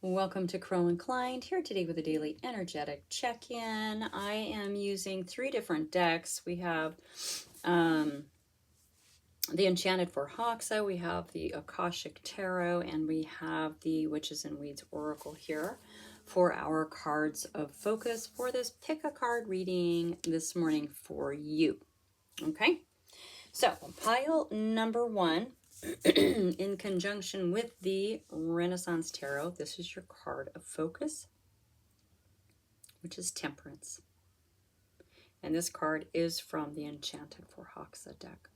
Welcome to Crow Inclined, here today with a daily energetic check-in. I am using 3 different decks. We have the Enchanted for Hoxa, we have the Akashic Tarot, and we have the Witches and Weeds Oracle here for our cards of focus for this pick a card reading this morning for you. Okay, so pile number 1. In conjunction with the Renaissance Tarot, this is your card of focus, which is Temperance. And this card is from the Enchanted for Hoxa deck.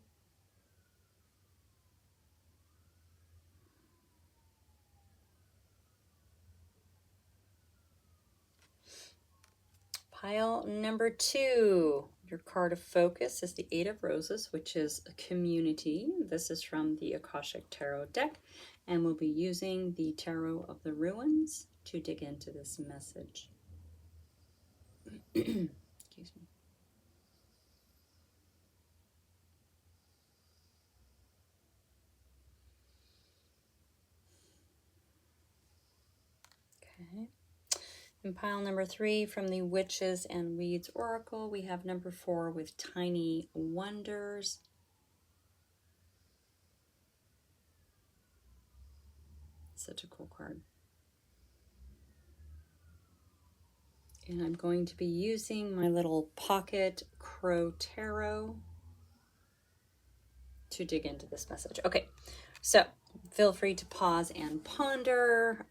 Pile number 2, your card of focus is the Eight of Roses, which is a community. This is from the Akashic Tarot deck, and we'll be using the Tarot of the Ruins to dig into this message. Excuse me. Okay. In pile number 3 from the Witches and Weeds Oracle, we have number 4 with Tiny Wonders. Such a cool card. And I'm going to be using my little pocket Crow Tarot to dig into this message. Okay, so feel free to pause and ponder.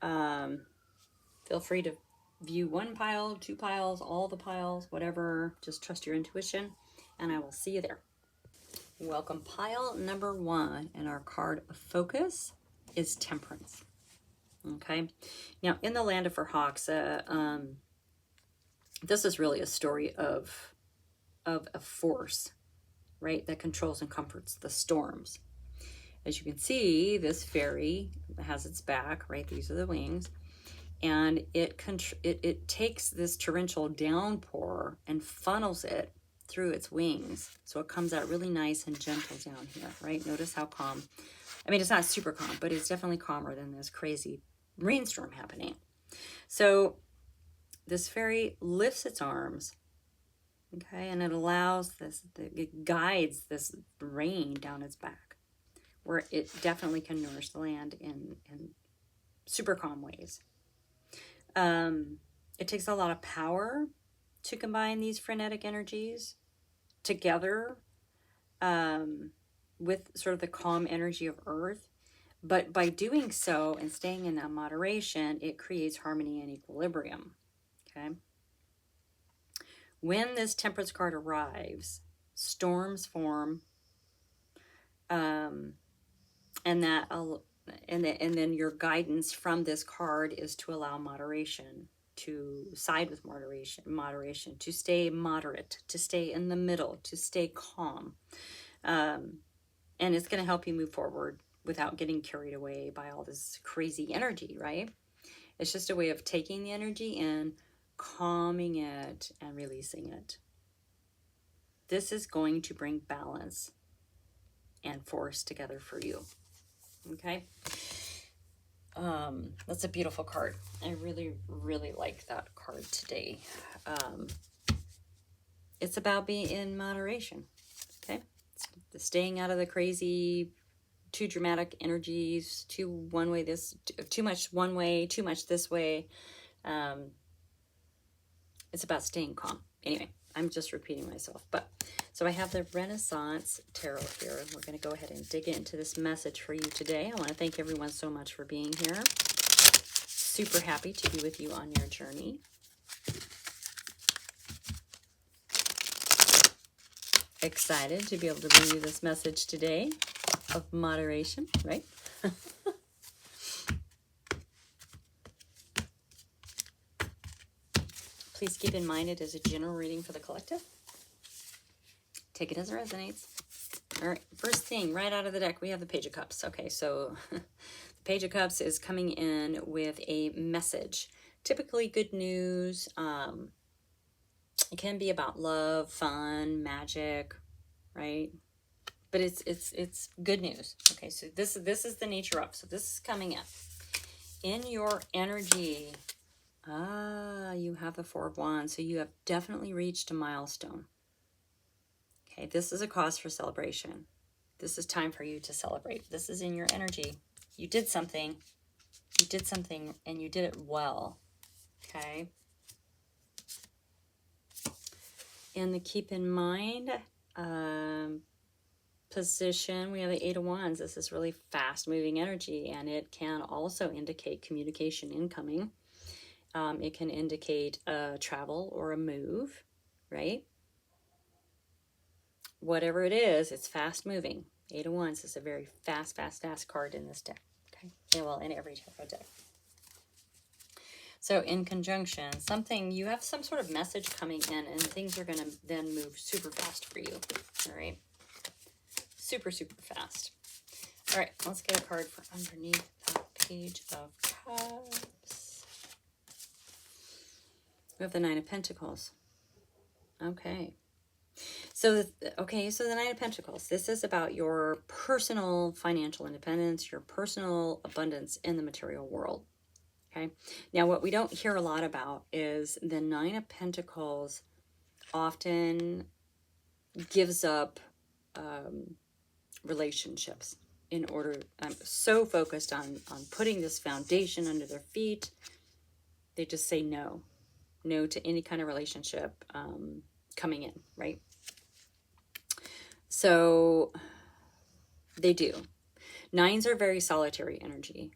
Feel free to view 1 pile, 2 piles, all the piles, whatever. Just trust your intuition, and I will see you there. Welcome. Pile number 1, and our card of focus is Temperance. Okay, now in the land of Hoxa, this is really a story of a force, right, that controls and comforts the storms. As you can see, this fairy has its back, right? These are the wings. And it takes this torrential downpour and funnels it through its wings. So it comes out really nice and gentle down here, right? Notice how calm. I mean, it's not super calm, but it's definitely calmer than this crazy rainstorm happening. So this fairy lifts its arms, okay, and it allows this, it guides this rain down its back, where it definitely can nourish the land in super calm ways. It takes a lot of power to combine these frenetic energies together with sort of the calm energy of Earth. But by doing so and staying in that moderation, it creates harmony and equilibrium. Okay. When this Temperance card arrives, storms form, and then your guidance from this card is to allow moderation, to side with moderation, to stay moderate, to stay in the middle, to stay calm. And it's going to help you move forward without getting carried away by all this crazy energy, right? It's just a way of taking the energy in, calming it, and releasing it. This is going to bring balance and force together for you. Okay, that's a beautiful card. I really, really like that card today. It's about being in moderation. Okay, it's staying out of the crazy, too dramatic energies, too one way this, too much one way, too much this way. It's about staying calm. Anyway, I'm just repeating myself, but so I have the Renaissance Tarot here, and we're going to go ahead and dig into this message for you today. I want to thank everyone so much for being here. Super happy to be with you on your journey. Excited to be able to bring you this message today of moderation, right? Please keep in mind it is a general reading for the collective. Take it as it resonates. All right, first thing right out of the deck, we have the Page of Cups. Okay, so the Page of Cups is coming in with a message. Typically good news. It can be about love, fun, magic, right? But it's good news. Okay, so this is the nature of. So this is coming in. in your energy. You have the Four of Wands, so you have definitely reached a milestone. Okay, this is a cause for celebration. This is time for you to celebrate. This is in your energy. You did something. You did something and you did it well. Okay. And the keep in mind position, we have the Eight of Wands. This is really fast moving energy, and it can also indicate communication incoming. It can indicate a travel or a move, right? Whatever it is, it's fast moving. Eight of Wands is a very fast card in this deck. Okay. Yeah, well, in every tarot deck. So in conjunction, you have some sort of message coming in, and things are going to then move super fast for you. All right. Super fast. All right, let's get a card for underneath that Page of Cups. We have the Nine of Pentacles. Okay. So the Nine of Pentacles. This is about your personal financial independence, your personal abundance in the material world. Okay. Now, what we don't hear a lot about is the Nine of Pentacles often gives up relationships in order. I'm so focused on putting this foundation under their feet. They just say no to any kind of relationship coming in, right? So they do. Nines are very solitary energy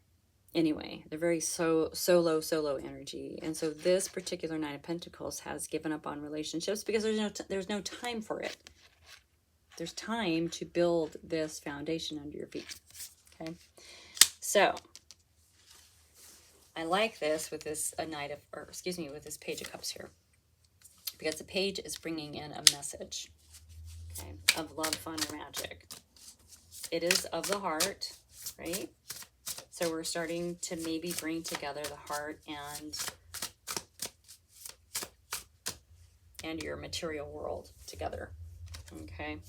anyway. They're very solo energy. And so this particular Nine of Pentacles has given up on relationships because there's no time for it. There's time to build this foundation under your feet. Okay. So I like this with this with this Page of Cups here, because the page is bringing in a message, okay, of love, fun, and magic. It is of the heart, right? So we're starting to maybe bring together the heart and your material world together. Okay.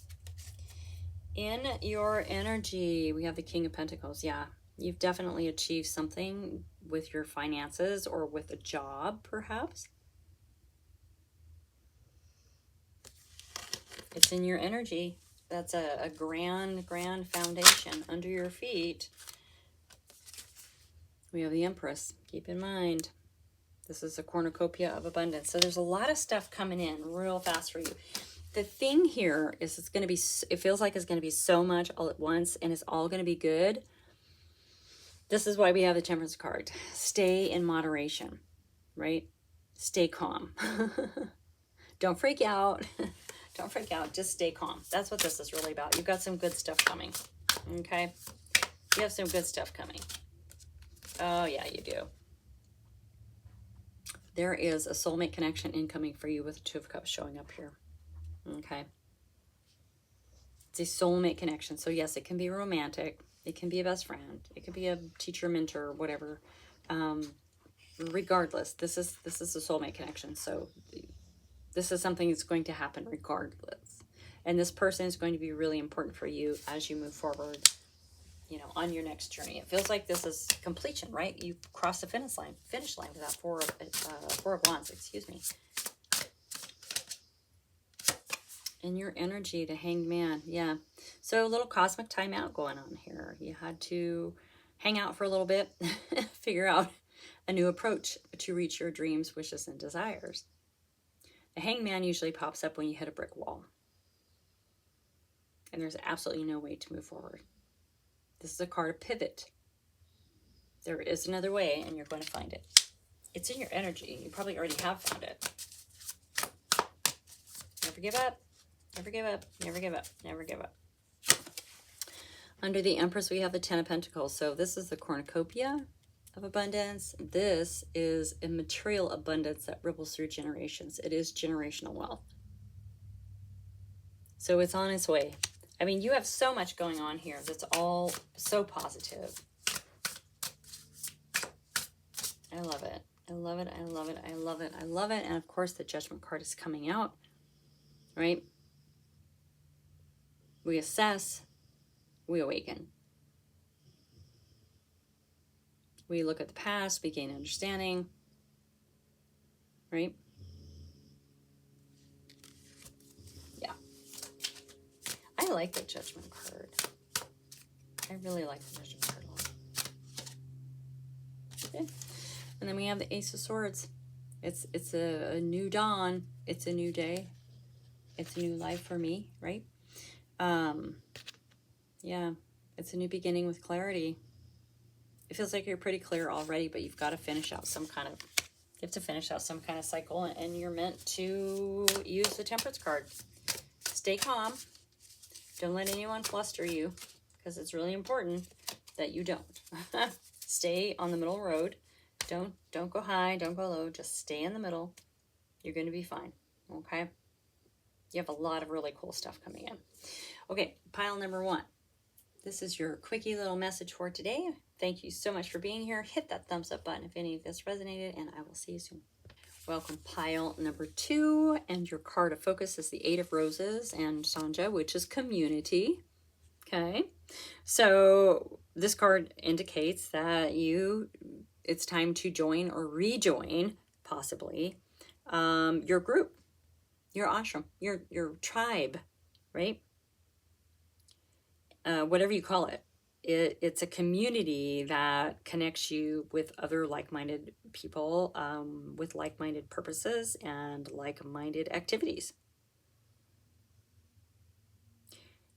In your energy, we have the King of Pentacles. Yeah, you've definitely achieved something with your finances or with a job, perhaps. It's in your energy. That's a grand foundation under your feet. We have the Empress. Keep in mind, this is a cornucopia of abundance. So there's a lot of stuff coming in real fast for you. The thing here is it feels like it's going to be so much all at once, and it's all going to be good. This is why we have the Temperance card. Stay in moderation, right? Stay calm. Don't freak out. Don't freak out. Just stay calm. That's what this is really about. You've got some good stuff coming, okay? You have some good stuff coming. Oh, yeah, you do. There is a soulmate connection incoming for you with the Two of Cups showing up here. Okay. It's a soulmate connection. So yes, it can be romantic. It can be a best friend. It could be a teacher, mentor, whatever. Regardless, this is a soulmate connection. So this is something that's going to happen regardless. And this person is going to be really important for you as you move forward, on your next journey. It feels like this is completion, right? You cross the finish line with that Four of Wands, excuse me. In your energy, the Hanged Man. Yeah. So a little cosmic timeout going on here. You had to hang out for a little bit, figure out a new approach to reach your dreams, wishes, and desires. The Hanged Man usually pops up when you hit a brick wall. And there's absolutely no way to move forward. This is a card of pivot. There is another way, and you're going to find it. It's in your energy. You probably already have found it. Never give up. Never give up. Never give up. Never give up. Under the Empress, we have the Ten of Pentacles. So this is the cornucopia of abundance. This is a material abundance that ripples through generations. It is generational wealth. So it's on its way. I mean, you have so much going on here that's all so positive. I love it. I love it. I love it. I love it. I love it. And of course, the Judgment card is coming out, right? We assess, we awaken. We look at the past, we gain understanding, right? Yeah. I like the Judgment card. I really like the Judgment card a lot. Okay. And then we have the Ace of Swords. It's a new dawn. It's a new day. It's a new life for me, right? Yeah, it's a new beginning with clarity. It feels like you're pretty clear already, but you've got to finish out some kind of, you have to finish out some kind of cycle, and you're meant to use the Temperance card. Stay calm. Don't let anyone fluster you, because it's really important that you don't. Stay on the middle road. Don't go high, don't go low. Just stay in the middle. You're going to be fine, okay? You have a lot of really cool stuff coming in. Okay, pile number 1. This is your quickie little message for today. Thank you so much for being here. Hit that thumbs up button if any of this resonated, and I will see you soon. Welcome, pile number 2, and your card of focus is the 8 of Roses and Sanja, which is community. Okay, so this card indicates that it's time to join or rejoin, possibly, your group, your ashram, your tribe, right? Whatever you call it. It's a community that connects you with other like-minded people, with like-minded purposes and like-minded activities.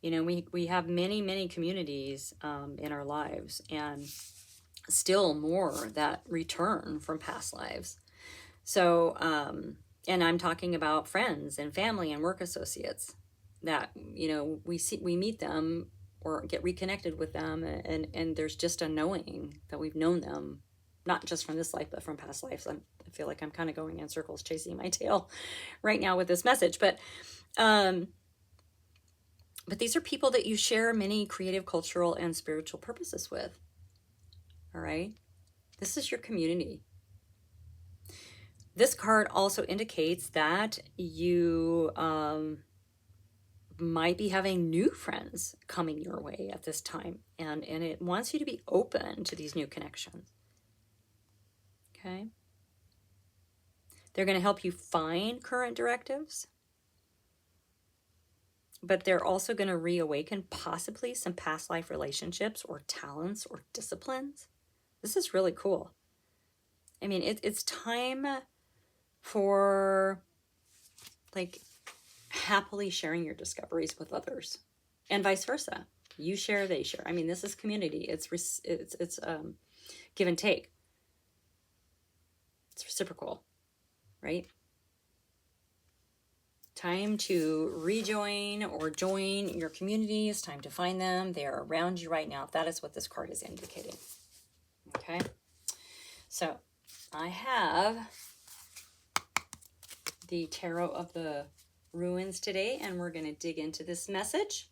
You know, we have many communities in our lives, and still more that return from past lives. So, and I'm talking about friends and family and work associates that, you know, we meet them or get reconnected with them, and there's just a knowing that we've known them, not just from this life, but from past lives. I feel like I'm kind of going in circles, chasing my tail right now with this message, but these are people that you share many creative, cultural, and spiritual purposes with. All right? This is your community. This card also indicates that you might be having new friends coming your way at this time, and it wants you to be open to these new connections. Okay? They're going to help you find current directives, but they're also going to reawaken possibly some past life relationships or talents or disciplines. This is really cool. I mean, it's time for, like, happily sharing your discoveries with others, and vice versa. You share, they share. I mean, this is community. It's give and take. It's reciprocal, right? Time to rejoin or join your community. It's time to find them. They are around you right now. That is what this card is indicating. Okay, so I have the Tarot of the Ruins today, and we're going to dig into this message.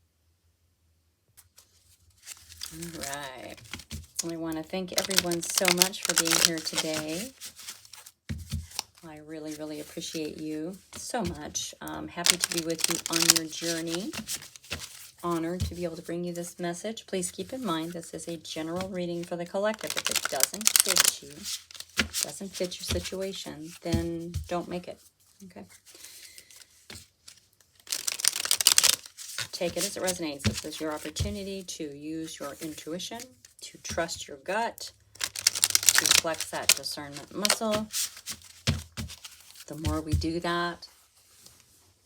All right. I want to thank everyone so much for being here today. I really appreciate you so much. Happy to be with you on your journey. Honored to be able to bring you this message. Please keep in mind this is a general reading for the collective. If it doesn't fit you, doesn't fit your situation, then don't make it. Okay? Take it as it resonates. This is your opportunity to use your intuition, to trust your gut, to flex that discernment muscle. The more we do that,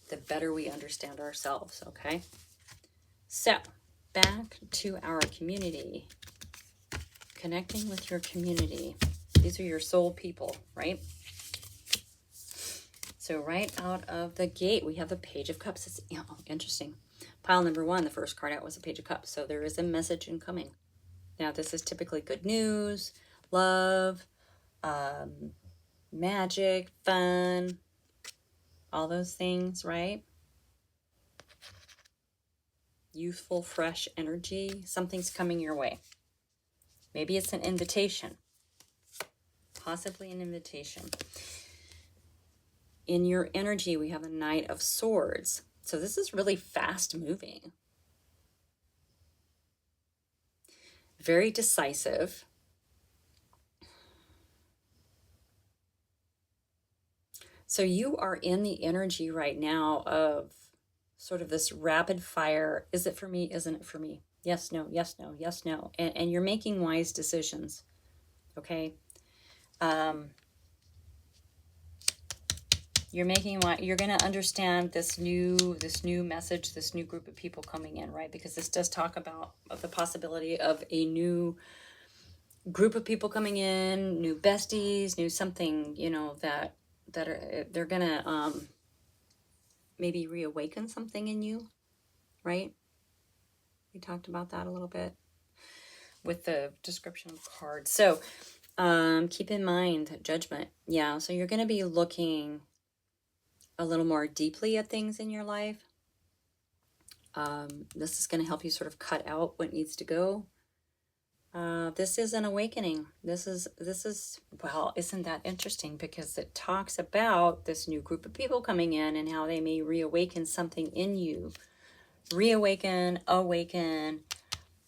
the better we understand ourselves, okay? So, back to our community. Connecting with your community. These are your soul people, right? So right out of the gate, we have the Page of Cups. It's interesting. Pile number 1, the first card out was a Page of Cups. So there is a message incoming. Now, this is typically good news, love, magic, fun, all those things, right? Youthful, fresh energy. Something's coming your way. Maybe it's an invitation. Possibly an invitation. In your energy, we have a Knight of Swords. So this is really fast moving. Very decisive. So you are in the energy right now of sort of this rapid fire. Is it for me? Isn't it for me? Yes, no, yes, no, yes, no. And you're making wise decisions. Okay. You're making what you're going to understand this new message, this new group of people coming in, right? Because this does talk about the possibility of a new group of people coming in, new besties, new something, that are they're gonna maybe reawaken something in you, right? We talked about that a little bit with the description of cards. So keep in mind judgment. Yeah, so you're gonna be looking a little more deeply at things in your life. This is going to help you sort of cut out what needs to go. This is an awakening. This is, well, isn't that interesting? Because it talks about this new group of people coming in and how they may reawaken something in you. Reawaken, awaken.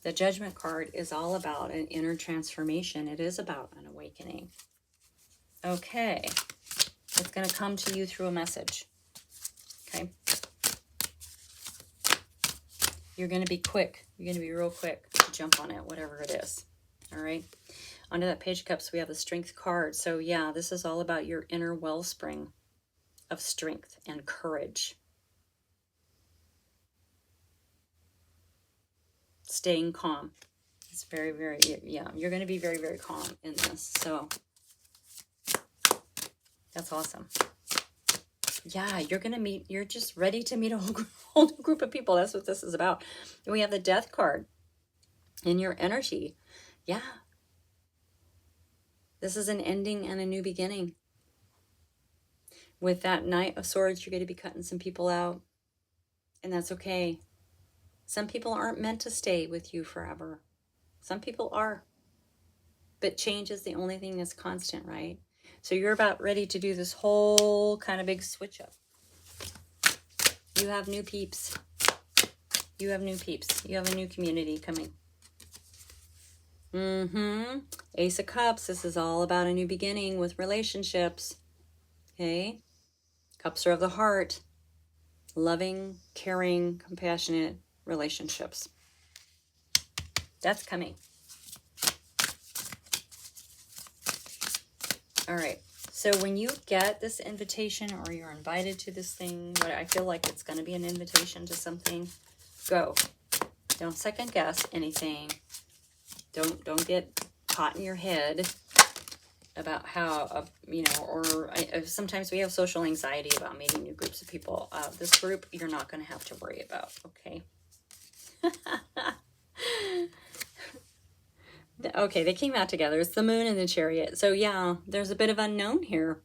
The Judgment card is all about an inner transformation. It is about an awakening. Okay. It's going to come to you through a message. Okay. You're going to be quick. You're going to be real quick to jump on it, whatever it is. All right. Under that Page of Cups, we have the Strength card. So yeah, this is all about your inner wellspring of strength and courage. Staying calm. It's very, very, yeah, you're going to be very, very calm in this. So that's awesome. Yeah, you're just ready to meet a whole new group of people. That's what this is about. And we have the Death card in your energy. Yeah. This is an ending and a new beginning. With that Knight of Swords, you're going to be cutting some people out. And that's okay. Some people aren't meant to stay with you forever. Some people are. But change is the only thing that's constant, right? So you're about ready to do this whole kind of big switch up. You have new peeps. You have new peeps. You have a new community coming. Ace of Cups. This is all about a new beginning with relationships. Okay? Cups are of the heart. Loving, caring, compassionate relationships. That's coming. All right. So when you get this invitation or you're invited to this thing, what I feel like it's going to be an invitation to something, go. Don't second guess anything. Don't get caught in your head about how, sometimes we have social anxiety about meeting new groups of people. This group, you're not going to have to worry about, okay? Okay, they came out together. It's the Moon and the Chariot. So yeah, there's a bit of unknown here.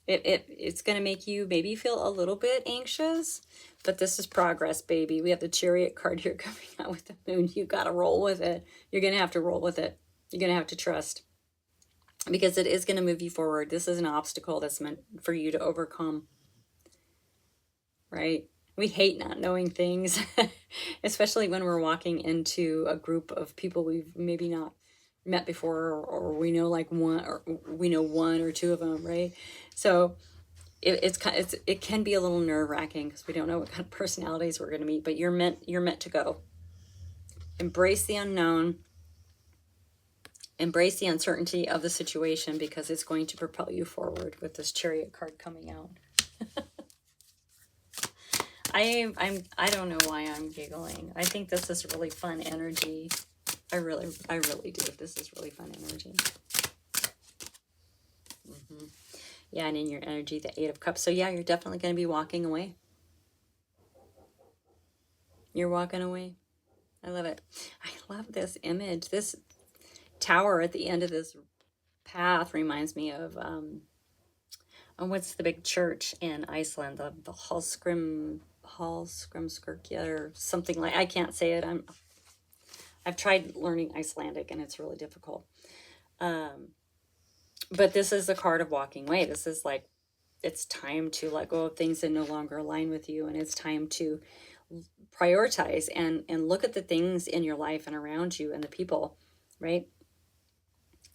It's going to make you maybe feel a little bit anxious, but this is progress, baby. We have the Chariot card here coming out with the Moon. You got to roll with it. You're going to have to roll with it. You're going to have to trust, because it is going to move you forward. This is an obstacle that's meant for you to overcome, right? We hate not knowing things, especially when we're walking into a group of people we've maybe not met before, or we know like one or two of them, right? So it can be a little nerve-wracking because we don't know what kind of personalities we're going to meet, but you're meant to go. Embrace the unknown. Embrace the uncertainty of the situation, because it's going to propel you forward with this Chariot card coming out. I don't know why I'm giggling. I think this is really fun energy. I really do. This is really fun energy. Yeah, and in your energy, the Eight of Cups. So yeah, you're definitely going to be walking away. You're walking away. I love it. I love this image. This tower at the end of this path reminds me of what's the big church in Iceland? The Hallgrímskirkja or something like. I can't say it. I've tried learning Icelandic and it's really difficult. But this is the card of walking away. This is like, it's time to let go of things that no longer align with you, and it's time to prioritize and look at the things in your life and around you and the people, right?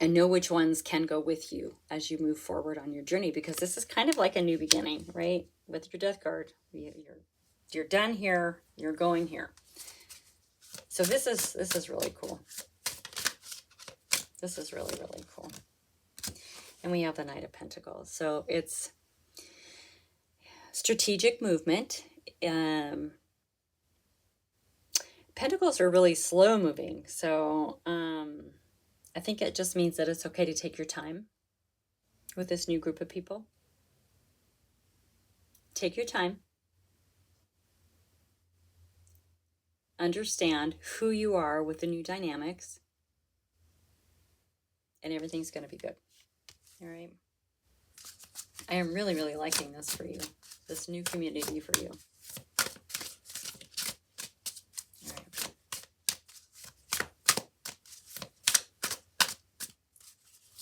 and know which ones can go with you as you move forward on your journey, because this is kind of like a new beginning, right? With your death card, you're done here, you're going here. So this is really cool. This is really, really cool. And we have the Knight of Pentacles. So it's strategic movement. Pentacles are really slow moving. So I think it just means that it's okay to take your time with this new group of people. Take your time. Understand who you are with the new dynamics. And everything's going to be good. All right. I am really, really liking this for you. This new community for you. All right.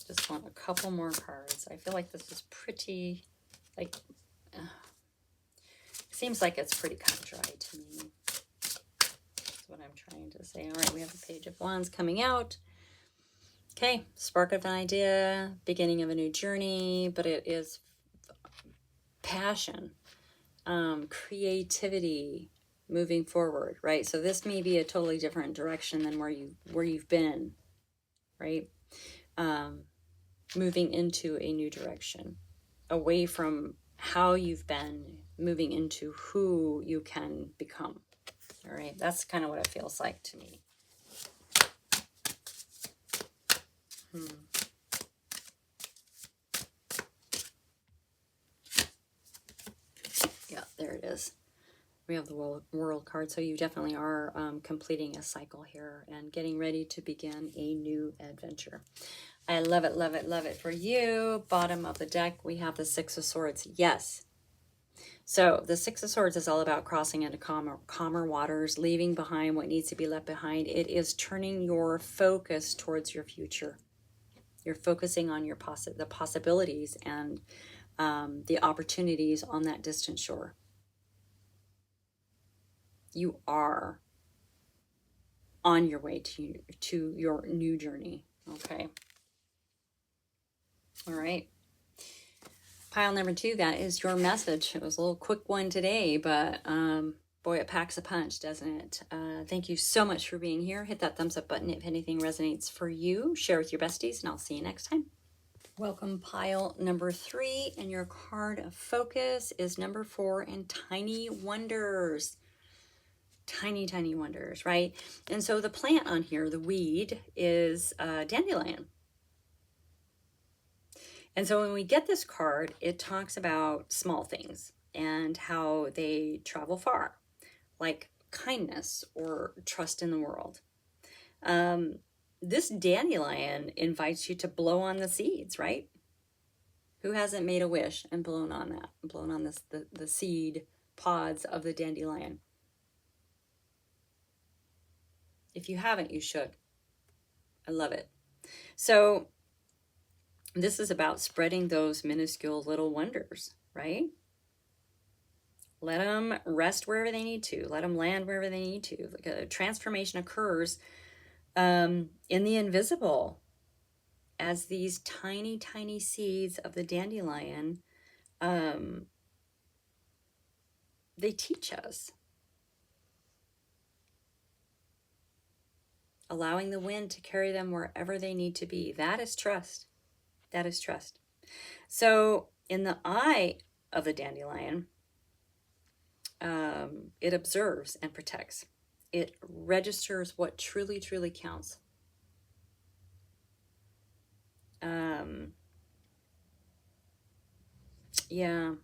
Just want a couple more cards. I feel like this is pretty, like, seems like it's pretty cut and dry to me. That's what I'm trying to say. All right, we have the Page of Wands coming out. Okay, spark of an idea, beginning of a new journey, but it is passion, creativity, moving forward, right? So this may be a totally different direction than where you've been, right? Moving into a new direction, away from how you've been, moving into who you can become. All right, that's kind of what it feels like to me. Yeah, there it is. We have the World card, so you definitely are completing a cycle here and getting ready to begin a new adventure. I love it, love it, love it for you. Bottom of the deck, we have the Six of Swords. Yes. So the Six of Swords is all about crossing into calmer waters, leaving behind what needs to be left behind. It is turning your focus towards your future. You're focusing on the possibilities and the opportunities on that distant shore. You are on your way to your new journey. Okay. All right. Pile number 2, that is your message. It was a little quick one today, but boy, it packs a punch, doesn't it? Thank you so much for being here. Hit that thumbs up button if anything resonates for you. Share with your besties, and I'll see you next time. Welcome, pile number 3, and your card of focus is number 4, and Tiny Wonders. Tiny, tiny wonders, right? And so the plant on here, the weed, is dandelion. And so when we get this card, it talks about small things and how they travel far, like kindness or trust in the world. This dandelion invites you to blow on the seeds, right? Who hasn't made a wish and blown on that, blown on the seed pods of the dandelion? If you haven't, you should. I love it. So this is about spreading those minuscule little wonders, right? Let them rest wherever they need to. Let them land wherever they need to. Like a transformation occurs in the invisible as these tiny, tiny seeds of the dandelion, they teach us. Allowing the wind to carry them wherever they need to be. That is trust. That is trust. So in the eye of the dandelion, it observes and protects. It registers what truly, truly counts. Yeah.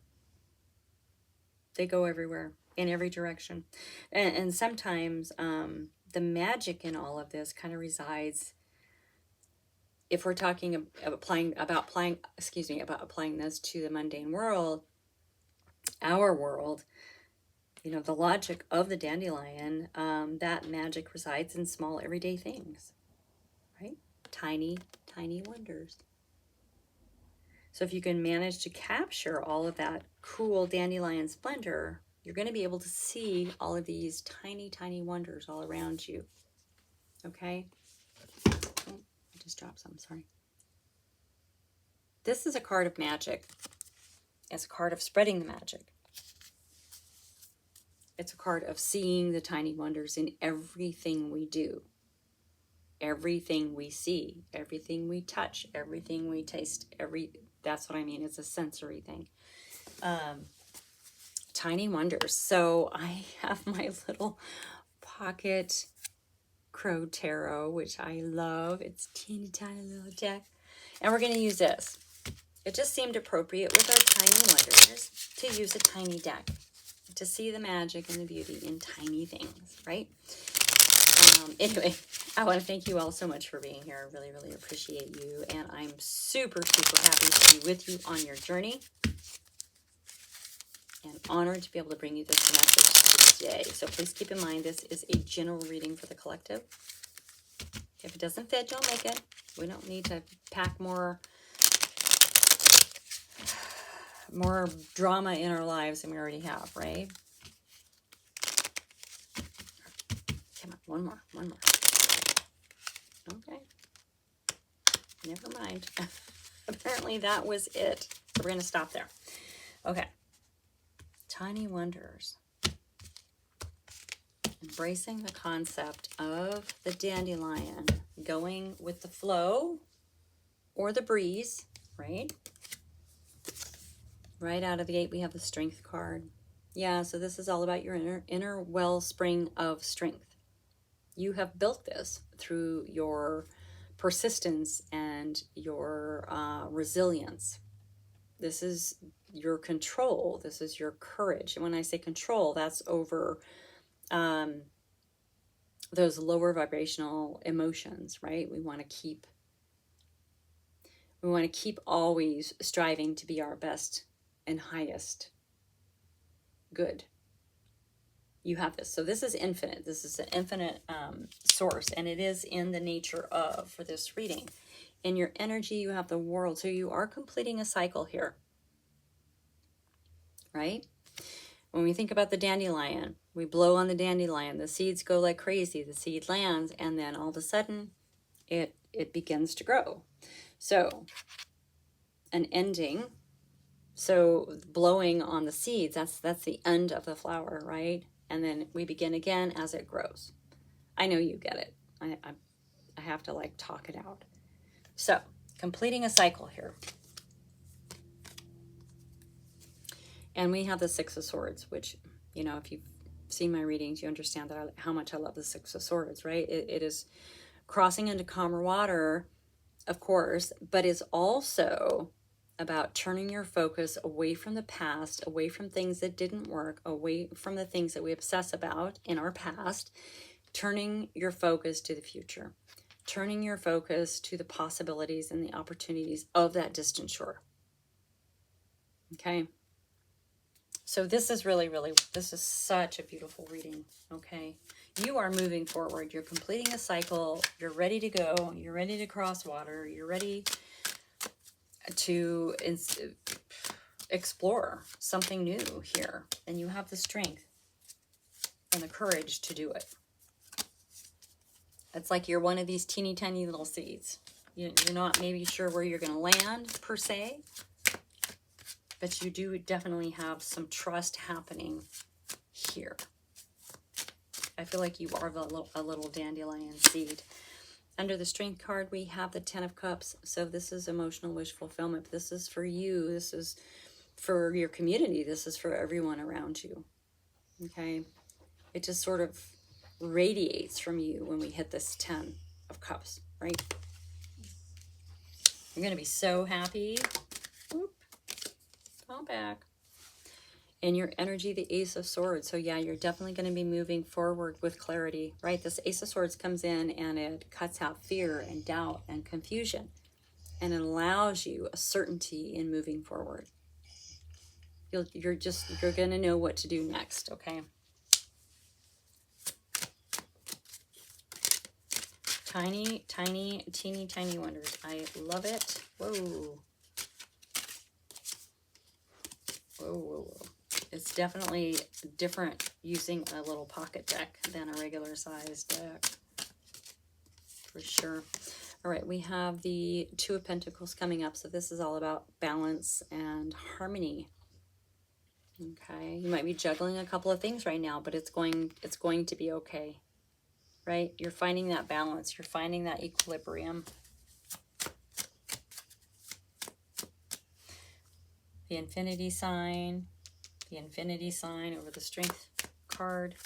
They go everywhere, in every direction. And sometimes the magic in all of this kind of resides, if we're talking about applying this to the mundane world, our world, you know, the logic of the dandelion, that magic resides in small everyday things, right? Tiny, tiny wonders. So if you can manage to capture all of that cool dandelion splendor, you're going to be able to see all of these tiny, tiny wonders all around you. Okay? Oh, I just dropped some, sorry. this is a card of magic. It's a card of spreading the magic. It's a card of seeing the tiny wonders in everything we do, everything we see, everything we touch, everything we taste, that's what I mean. It's a sensory thing. Tiny wonders. So I have my little pocket crow tarot, which I love. It's teeny tiny little deck. And we're going to use this. It just seemed appropriate with our tiny wonders to use a tiny deck to see the magic and the beauty in tiny things, right? Anyway, I want to thank you all so much for being here. I really, really appreciate you. And I'm super, super happy to be with you on your journey. And honored to be able to bring you this message today. So please keep in mind, this is a general reading for the collective. If it doesn't fit, don't make it. We don't need to pack more drama in our lives than we already have, right? Come on, one more. Okay. Never mind. Apparently that was it. So we're going to stop there. Okay. Tiny wonders. Embracing the concept of the dandelion, going with the flow or the breeze, right? Right out of the gate, we have the strength card. Yeah, so this is all about your inner wellspring of strength. You have built this through your persistence and your resilience. This is your control. This is your courage. And when I say control, that's over those lower vibrational emotions, right? We want to keep always striving to be our best and highest good. You have this. So this is infinite. This is an infinite source, and it is in the nature of, for this reading. In your energy, you have the world. So you are completing a cycle here, right? When we think about the dandelion, we blow on the dandelion, the seeds go like crazy, the seed lands, and then all of a sudden it begins to grow. So an ending, so blowing on the seeds, that's the end of the flower, right? And then we begin again as it grows. I know you get it. I have to like talk it out. So completing a cycle here. And we have the Six of Swords, which, you know, if you've seen my readings, you understand that how much I love the Six of Swords, right? It is crossing into calmer water, of course, but it's also about turning your focus away from the past, away from things that didn't work, away from the things that we obsess about in our past, turning your focus to the future, turning your focus to the possibilities and the opportunities of that distant shore. Okay? So this is really, this is such a beautiful reading, okay? You are moving forward. You're completing a cycle. You're ready to go. You're ready to cross water. You're ready to explore something new here. And you have the strength and the courage to do it. It's like you're one of these teeny tiny little seeds. You're not maybe sure where you're going to land per se, but you do definitely have some trust happening here. I feel like you are a little dandelion seed. Under the Strength card, we have the Ten of Cups. So this is emotional wish fulfillment. This is for you. This is for your community. This is for everyone around you. Okay? It just sort of radiates from you when we hit this 10 of Cups, right? You're going to be so happy. Oop. Fall back. In your energy, the Ace of Swords. So yeah, you're definitely going to be moving forward with clarity, right? This Ace of Swords comes in and it cuts out fear and doubt and confusion. And it allows you a certainty in moving forward. You're going to know what to do next, okay? Tiny, tiny, teeny, tiny wonders. I love it. Whoa. Whoa, whoa, whoa. It's definitely different using a little pocket deck than a regular size deck. For sure. All right, we have the Two of Pentacles coming up. So this is all about balance and harmony. Okay, you might be juggling a couple of things right now, but it's going to be okay, right? You're finding that balance. You're finding that equilibrium. The Infinity sign over the Strength card,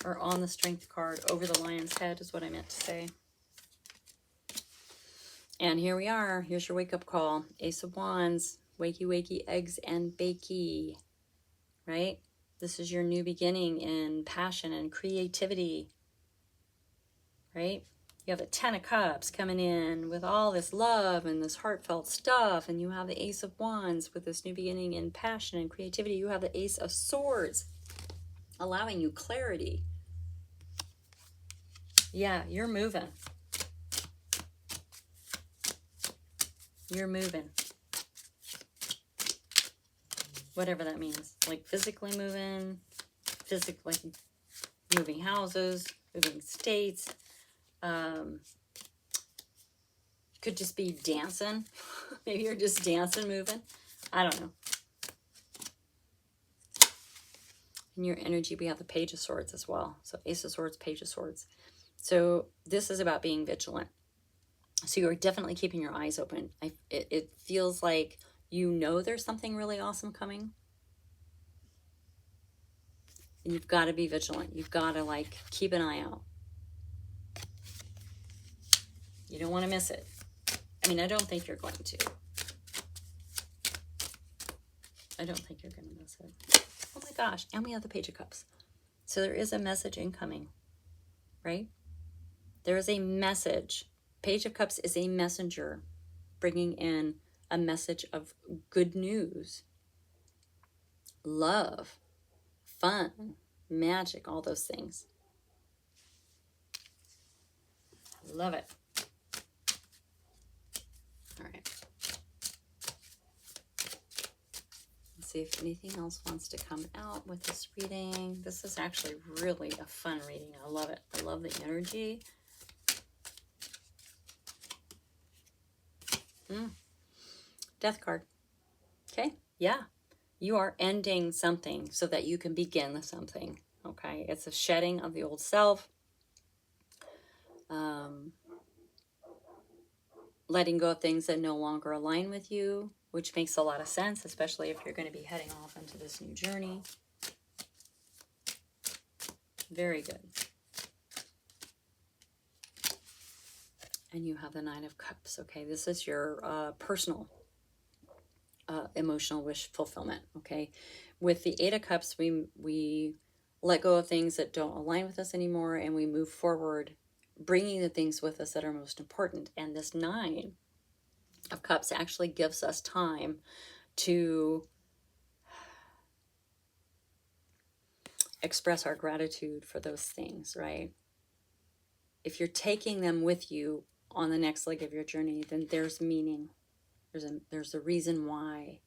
or on the Strength card over the Lion's head is what I meant to say. And here we are. Here's your wake-up call. Ace of Wands, wakey, wakey, eggs and bakey, right? This is your new beginning in passion and creativity, right? You have the Ten of Cups coming in with all this love and this heartfelt stuff. And you have the Ace of Wands with this new beginning in passion and creativity. You have the Ace of Swords allowing you clarity. Yeah, you're moving. You're moving. Whatever that means. Like physically moving, like moving houses, moving states. Could just be dancing. Maybe you're just dancing, moving. I don't know. In your energy, we have the Page of Swords as well. So Ace of Swords, Page of Swords. So this is about being vigilant. So you're definitely keeping your eyes open. It feels like you know there's something really awesome coming. And you've got to be vigilant. You've got to like keep an eye out. You don't want to miss it. I mean, I don't think you're going to. I don't think you're going to miss it. Oh my gosh. And we have the Page of Cups. So there is a message incoming, right? There is a message. Page of Cups is a messenger bringing in a message of good news, love, fun, magic, all those things. Love it. All right. Let's see if anything else wants to come out with this reading. This is actually really a fun reading. I love it. I love the energy. Death card. Okay. Yeah. You are ending something so that you can begin something. Okay. It's a shedding of the old self. Letting go of things that no longer align with you, which makes a lot of sense, especially if you're going to be heading off into this new journey. Very good. And you have the Nine of Cups. Okay, this is your personal emotional wish fulfillment. Okay, with the Eight of Cups, we let go of things that don't align with us anymore, and we move forward, bringing the things with us that are most important. And this Nine of Cups actually gives us time to express our gratitude for those things, right? If you're taking them with you on the next leg of your journey, then there's meaning. There's a reason why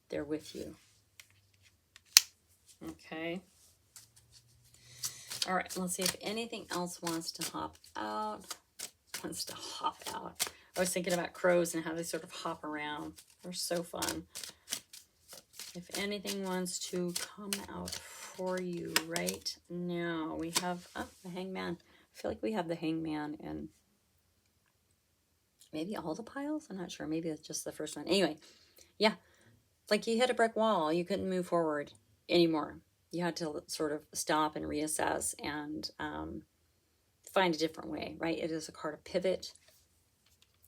they're with you. Okay. All right, let's see if anything else wants to hop out. I was thinking about crows and how they sort of hop around. They're so fun. If anything wants to come out for you right now, we have the Hangman. I feel like we have the Hangman in maybe all the piles. I'm not sure. Maybe it's just the first one. Anyway, yeah. Like you hit a brick wall. You couldn't move forward anymore. You had to sort of stop and reassess and find a different way, right? It is a card of pivot.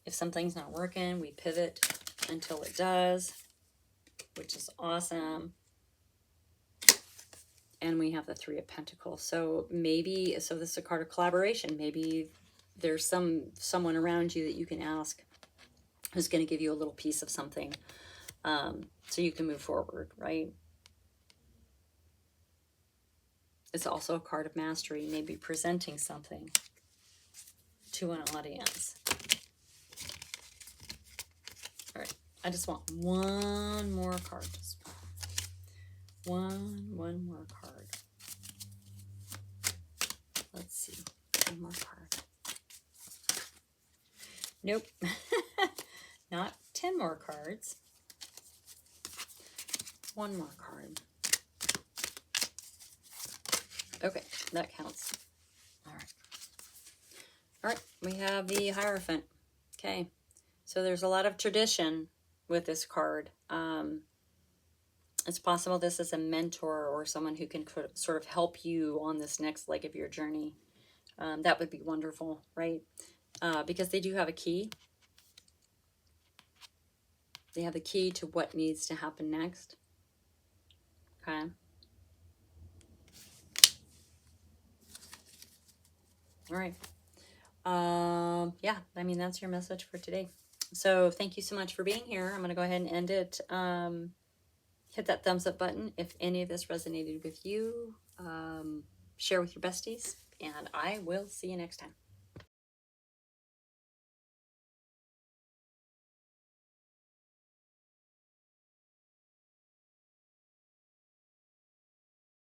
If something's not working, we pivot until it does, which is awesome. And we have the Three of Pentacles. So this is a card of collaboration. Maybe there's someone around you that you can ask who's going to give you a little piece of something so you can move forward, right? It's also a card of mastery, maybe presenting something to an audience. All right, I just want one more card. Just one more card. Let's see, one more card. Nope. Not 10 more cards. One more card. Okay, that counts. All right. All right, we have the Hierophant. Okay, so there's a lot of tradition with this card. It's possible this is a mentor or someone who can sort of help you on this next leg of your journey. That would be wonderful, right? Because they do have a key. They have the key to what needs to happen next. Okay. All right. Yeah, I mean, that's your message for today. So thank you so much for being here. I'm going to go ahead and end it. Hit that thumbs up button if any of this resonated with you. Share with your besties, and I will see you next time.